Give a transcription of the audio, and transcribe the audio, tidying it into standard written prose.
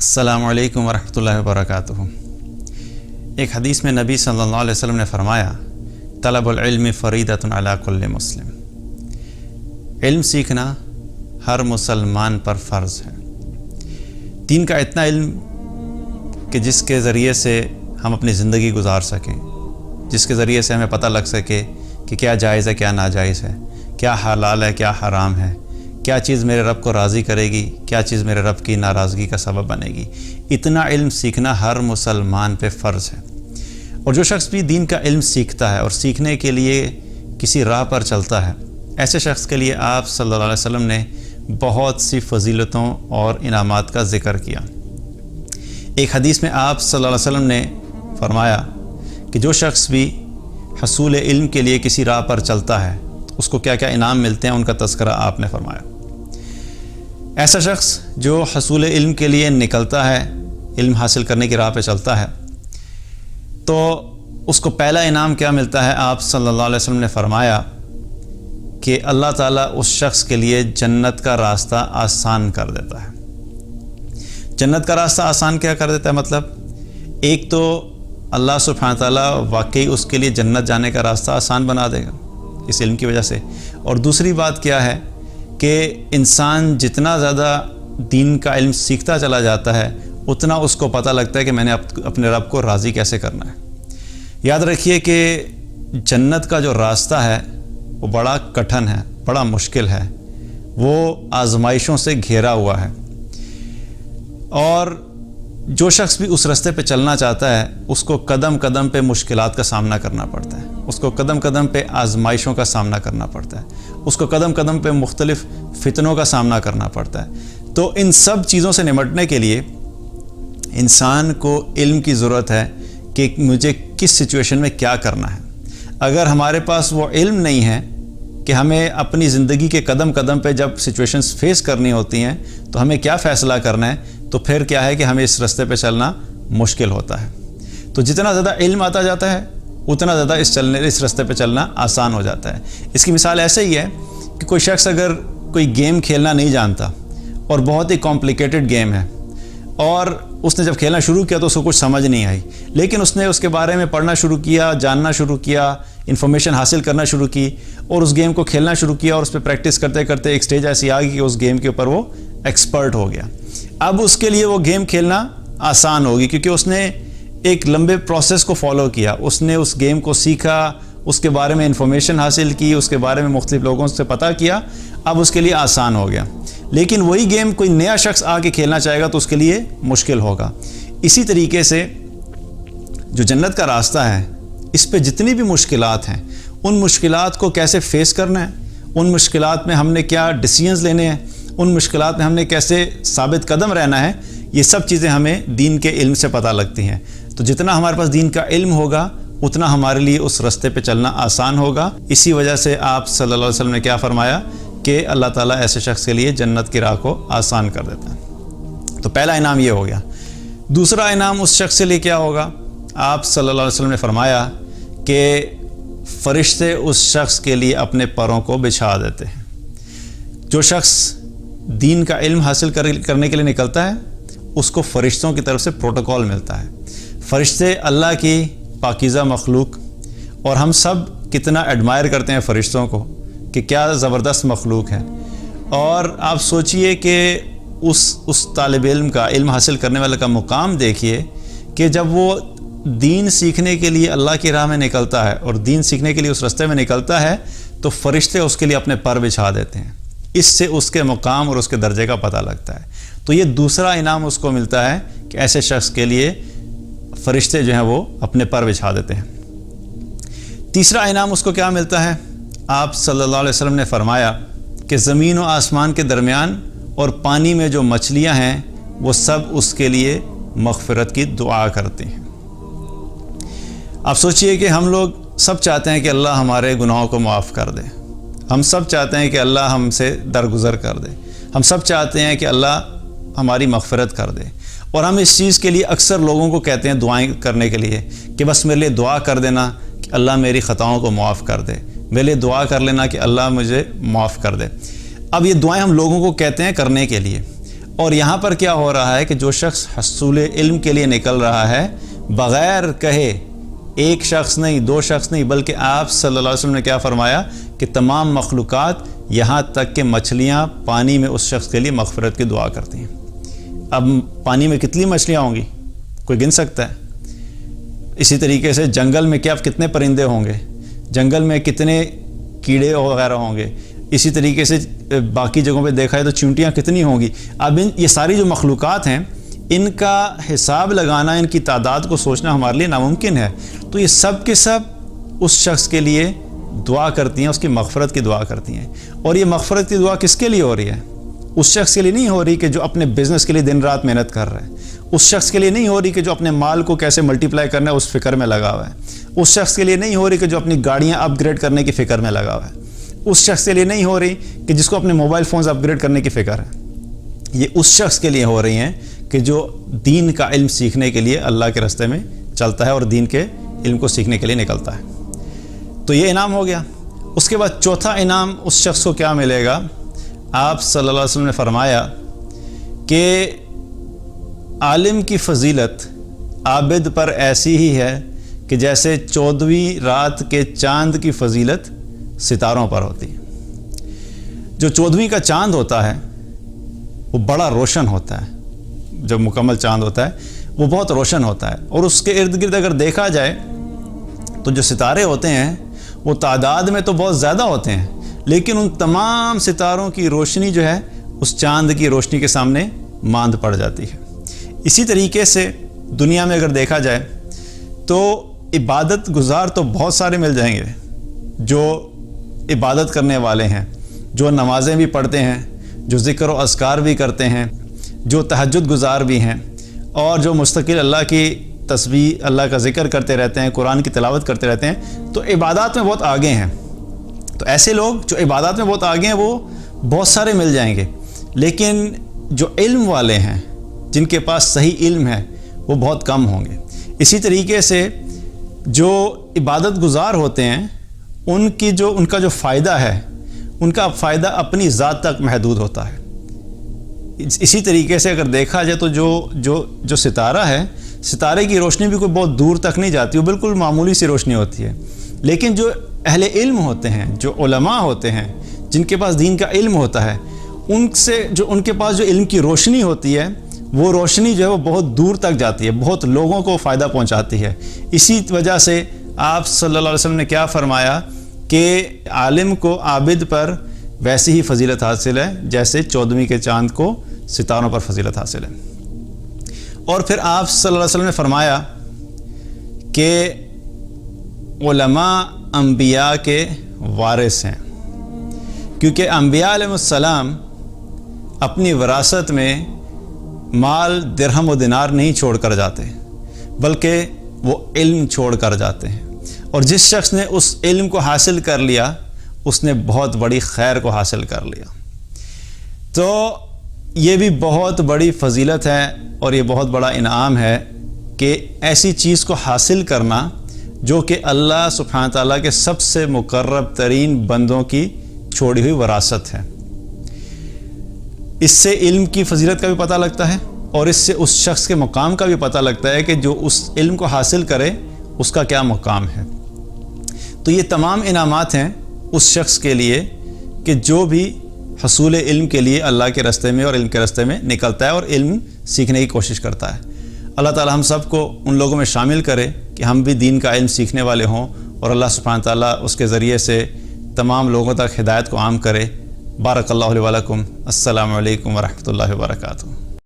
السلام علیکم ورحمۃ اللہ وبرکاتہ۔ ایک حدیث میں نبی صلی اللہ علیہ وسلم نے فرمایا، طلب العلم فریضۃ علی کل مسلم، علم سیکھنا ہر مسلمان پر فرض ہے۔ دین کا اتنا علم کہ جس کے ذریعے سے ہم اپنی زندگی گزار سکیں، جس کے ذریعے سے ہمیں پتہ لگ سکے کہ کیا جائز ہے کیا ناجائز ہے، کیا حلال ہے کیا حرام ہے، کیا چیز میرے رب کو راضی کرے گی، کیا چیز میرے رب کی ناراضگی کا سبب بنے گی۔ اتنا علم سیکھنا ہر مسلمان پہ فرض ہے۔ اور جو شخص بھی دین کا علم سیکھتا ہے اور سیکھنے کے لیے کسی راہ پر چلتا ہے، ایسے شخص کے لیے آپ صلی اللہ علیہ وسلم نے بہت سی فضیلتوں اور انعامات کا ذکر کیا۔ ایک حدیث میں آپ صلی اللہ علیہ وسلم نے فرمایا کہ جو شخص بھی حصول علم کے لیے کسی راہ پر چلتا ہے تو اس کو کیا کیا انعام ملتے ہیں، ان کا تذکرہ آپ نے فرمایا۔ ایسا شخص جو حصول علم کے لیے نکلتا ہے، علم حاصل کرنے کی راہ پہ چلتا ہے، تو اس کو پہلا انعام کیا ملتا ہے؟ آپ صلی اللہ علیہ وسلم نے فرمایا کہ اللہ تعالیٰ اس شخص کے لیے جنت کا راستہ آسان کر دیتا ہے۔ جنت کا راستہ آسان کیا کر دیتا ہے؟ مطلب ایک تو اللہ سبحانہ تعالیٰ واقعی اس کے لیے جنت جانے کا راستہ آسان بنا دے گا اس علم کی وجہ سے، اور دوسری بات کیا ہے کہ انسان جتنا زیادہ دین کا علم سیکھتا چلا جاتا ہے اتنا اس کو پتہ لگتا ہے کہ میں نے اپنے رب کو راضی کیسے کرنا ہے۔ یاد رکھیے کہ جنت کا جو راستہ ہے وہ بڑا کٹھن ہے، بڑا مشکل ہے، وہ آزمائشوں سے گھیرا ہوا ہے، اور جو شخص بھی اس راستے پہ چلنا چاہتا ہے اس کو قدم قدم پہ مشکلات کا سامنا کرنا پڑتا ہے، اس کو قدم قدم پہ آزمائشوں کا سامنا کرنا پڑتا ہے، اس کو قدم قدم پہ مختلف فتنوں کا سامنا کرنا پڑتا ہے۔ تو ان سب چیزوں سے نمٹنے کے لیے انسان کو علم کی ضرورت ہے کہ مجھے کس سچویشن میں کیا کرنا ہے۔ اگر ہمارے پاس وہ علم نہیں ہے کہ ہمیں اپنی زندگی کے قدم قدم پہ جب سچویشنز فیس کرنی ہوتی ہیں تو ہمیں کیا فیصلہ کرنا ہے، تو پھر کیا ہے کہ ہمیں اس راستے پہ چلنا مشکل ہوتا ہے۔ تو جتنا زیادہ علم آتا جاتا ہے اتنا زیادہ اس راستے پہ چلنا آسان ہو جاتا ہے۔ اس کی مثال ایسے ہی ہے کہ کوئی شخص اگر کوئی گیم کھیلنا نہیں جانتا اور بہت ہی کمپلیکیٹڈ گیم ہے، اور اس نے جب کھیلنا شروع کیا تو اس کو کچھ سمجھ نہیں آئی، لیکن اس نے اس کے بارے میں پڑھنا شروع کیا، جاننا شروع کیا، انفارمیشن حاصل کرنا شروع کی، اور اس گیم کو کھیلنا شروع کیا، اور اس پہ پریکٹس کرتے کرتے ایک سٹیج ایسی آ گئی کہ اس گیم کے اوپر وہ ایکسپرٹ ہو گیا۔ اب اس کے لیے وہ گیم کھیلنا آسان ہوگی کیونکہ اس نے ایک لمبے پروسیس کو فالو کیا، اس نے اس گیم کو سیکھا، اس کے بارے میں انفارمیشن حاصل کی، اس کے بارے میں مختلف لوگوں سے پتہ کیا، اب اس کے لیے آسان ہو گیا۔ لیکن وہی گیم کوئی نیا شخص آ کے کھیلنا چاہے گا تو اس کے لیے مشکل ہوگا۔ اسی طریقے سے جو جنت کا راستہ ہے اس پہ جتنی بھی مشکلات ہیں، ان مشکلات کو کیسے فیس کرنا ہے، ان مشکلات میں ہم نے کیا ڈیسیژنز لینے ہیں، ان مشکلات میں ہم نے کیسے ثابت قدم رہنا ہے، یہ سب چیزیں ہمیں دین کے علم سے پتہ لگتی ہیں۔ تو جتنا ہمارے پاس دین کا علم ہوگا اتنا ہمارے لیے اس راستے پہ چلنا آسان ہوگا۔ اسی وجہ سے آپ صلی اللہ علیہ وسلم نے کیا فرمایا کہ اللہ تعالیٰ ایسے شخص کے لیے جنت کی راہ کو آسان کر دیتا ہے۔ تو پہلا انعام یہ ہو گیا۔ دوسرا انعام اس شخص کے لیے کیا ہوگا؟ آپ صلی اللہ علیہ وسلم نے فرمایا کہ فرشتے اس شخص کے لیے اپنے پروں کو بچھا دیتے ہیں۔ جو شخص دین کا علم حاصل کرنے کے لیے نکلتا ہے اس کو فرشتوں کی طرف سے پروٹوکول ملتا ہے۔ فرشتے اللہ کی پاکیزہ مخلوق، اور ہم سب کتنا ایڈمائر کرتے ہیں فرشتوں کو کہ کیا زبردست مخلوق ہے۔ اور آپ سوچئے کہ اس طالب علم کا، علم حاصل کرنے والے کا مقام دیکھیے کہ جب وہ دین سیکھنے کے لیے اللہ کی راہ میں نکلتا ہے اور دین سیکھنے کے لیے اس راستے میں نکلتا ہے تو فرشتے اس کے لیے اپنے پر بچھا دیتے ہیں۔ اس سے اس کے مقام اور اس کے درجے کا پتہ لگتا ہے۔ تو یہ دوسرا انعام اس کو ملتا ہے کہ ایسے شخص کے لیے فرشتے جو ہیں وہ اپنے پر بچھا دیتے ہیں۔ تیسرا انعام اس کو کیا ملتا ہے؟ آپ صلی اللہ علیہ وسلم نے فرمایا کہ زمین و آسمان کے درمیان اور پانی میں جو مچھلیاں ہیں وہ سب اس کے لیے مغفرت کی دعا کرتی ہیں۔ آپ سوچئے کہ ہم لوگ سب چاہتے ہیں کہ اللہ ہمارے گناہوں کو معاف کر دے، ہم سب چاہتے ہیں کہ اللہ ہم سے درگزر کر دے، ہم سب چاہتے ہیں کہ اللہ ہماری مغفرت کر دے، اور ہم اس چیز کے لیے اکثر لوگوں کو کہتے ہیں دعائیں کرنے کے لیے کہ بس میرے لیے دعا کر دینا کہ اللہ میری خطاؤں کو معاف کر دے، میرے لیے دعا کر لینا کہ اللہ مجھے معاف کر دے۔ اب یہ دعائیں ہم لوگوں کو کہتے ہیں کرنے کے لیے، اور یہاں پر کیا ہو رہا ہے کہ جو شخص حصول علم کے لیے نکل رہا ہے، بغیر کہے، ایک شخص نہیں، دو شخص نہیں، بلکہ آپ صلی اللہ علیہ وسلم نے کیا فرمایا کہ تمام مخلوقات یہاں تک کہ مچھلیاں پانی میں اس شخص کے لیے مغفرت کی دعا کرتی ہیں۔ اب پانی میں کتنی مچھلیاں ہوں گی، کوئی گن سکتا ہے؟ اسی طریقے سے جنگل میں کیا کتنے پرندے ہوں گے، جنگل میں کتنے کیڑے وغیرہ ہوں گے، اسی طریقے سے باقی جگہوں پہ دیکھا ہے تو چونٹیاں کتنی ہوں گی۔ اب یہ ساری جو مخلوقات ہیں، ان کا حساب لگانا، ان کی تعداد کو سوچنا ہمارے لیے ناممکن ہے۔ تو یہ سب کے سب اس شخص کے لیے دعا کرتی ہیں، اس کی مغفرت کی دعا کرتی ہیں۔ اور یہ مغفرت کی دعا کس کے لیے ہو رہی ہے؟ اس شخص کے لیے نہیں ہو رہی کہ جو اپنے بزنس کے لیے دن رات محنت کر رہا ہے، اس شخص کے لیے نہیں ہو رہی کہ جو اپنے مال کو کیسے ملٹیپلائی کرنا ہے اس فکر میں لگا ہوا ہے، اس شخص کے لیے نہیں ہو رہی کہ جو اپنی گاڑیاں اپ گریڈ کرنے کی فکر میں لگا ہوا ہے، اس شخص کے لیے نہیں ہو رہی کہ جس کو اپنے موبائل فونز اپ گریڈ کرنے کی فکر ہے۔ یہ اس شخص کے لیے ہو رہی ہیں کہ جو دین کا علم سیکھنے کے لیے اللہ کے راستے میں چلتا ہے اور دین کے علم کو سیکھنے کے لیے نکلتا ہے۔ تو یہ انعام ہو گیا۔ اس کے بعد چوتھا انعام اس شخص کو کیا ملے گا؟ آپ صلی اللہ علیہ وسلم نے فرمایا کہ عالم کی فضیلت عابد پر ایسی ہی ہے کہ جیسے 14ویں رات کے چاند کی فضیلت ستاروں پر ہوتی ہے۔ جو 14ویں کا چاند ہوتا ہے وہ بڑا روشن ہوتا ہے، جب مکمل چاند ہوتا ہے وہ بہت روشن ہوتا ہے، اور اس کے ارد گرد اگر دیکھا جائے تو جو ستارے ہوتے ہیں وہ تعداد میں تو بہت زیادہ ہوتے ہیں، لیکن ان تمام ستاروں کی روشنی جو ہے اس چاند کی روشنی کے سامنے ماند پڑ جاتی ہے۔ اسی طریقے سے دنیا میں اگر دیکھا جائے تو عبادت گزار تو بہت سارے مل جائیں گے، جو عبادت کرنے والے ہیں، جو نمازیں بھی پڑھتے ہیں، جو ذکر و اذکار بھی کرتے ہیں، جو تہجد گزار بھی ہیں، اور جو مستقل اللہ کی تسبیح، اللہ کا ذکر کرتے رہتے ہیں، قرآن کی تلاوت کرتے رہتے ہیں، تو عبادات میں بہت آگے ہیں۔ تو ایسے لوگ جو عبادات میں بہت آگے ہیں وہ بہت سارے مل جائیں گے، لیکن جو علم والے ہیں، جن کے پاس صحیح علم ہے، وہ بہت کم ہوں گے۔ اسی طریقے سے جو عبادت گزار ہوتے ہیں ان کا جو فائدہ ہے، ان کا فائدہ اپنی ذات تک محدود ہوتا ہے۔ اسی طریقے سے اگر دیکھا جائے تو جو ستارہ ہے، ستارے کی روشنی بھی کوئی بہت دور تک نہیں جاتی، وہ بالکل معمولی سی روشنی ہوتی ہے، لیکن جو اہل علم ہوتے ہیں، جو علماء ہوتے ہیں، جن کے پاس دین کا علم ہوتا ہے، ان کے پاس جو علم کی روشنی ہوتی ہے، وہ روشنی جو ہے وہ بہت دور تک جاتی ہے، بہت لوگوں کو فائدہ پہنچاتی ہے۔ اسی وجہ سے آپ صلی اللہ علیہ وسلم نے کیا فرمایا کہ عالم کو عابد پر ویسی ہی فضیلت حاصل ہے جیسے 14ویں کے چاند کو ستاروں پر فضیلت حاصل ہے۔ اور پھر آپ صلی اللہ علیہ وسلم نے فرمایا کہ علماء انبیاء کے وارث ہیں، کیونکہ انبیاء علیہ السلام اپنی وراثت میں مال، درہم و دینار نہیں چھوڑ کر جاتے، بلکہ وہ علم چھوڑ کر جاتے ہیں، اور جس شخص نے اس علم کو حاصل کر لیا اس نے بہت بڑی خیر کو حاصل کر لیا۔ تو یہ بھی بہت بڑی فضیلت ہے اور یہ بہت بڑا انعام ہے کہ ایسی چیز کو حاصل کرنا جو کہ اللہ سبحانہ تعالیٰ کے سب سے مقرب ترین بندوں کی چھوڑی ہوئی وراثت ہے۔ اس سے علم کی فضیلت کا بھی پتہ لگتا ہے، اور اس سے اس شخص کے مقام کا بھی پتہ لگتا ہے کہ جو اس علم کو حاصل کرے اس کا کیا مقام ہے۔ تو یہ تمام انعامات ہیں اس شخص کے لیے کہ جو بھی حصول علم کے لیے اللہ کے راستے میں اور علم کے راستے میں نکلتا ہے اور علم سیکھنے کی کوشش کرتا ہے۔ اللہ تعالی ہم سب کو ان لوگوں میں شامل کرے کہ ہم بھی دین کا علم سیکھنے والے ہوں، اور اللہ سبحانہ تعالیٰ اس کے ذریعے سے تمام لوگوں تک ہدایت کو عام کرے۔ بارک اللہ علیہ ولکم۔ السلام علیکم ورحمۃ اللہ وبرکاتہ۔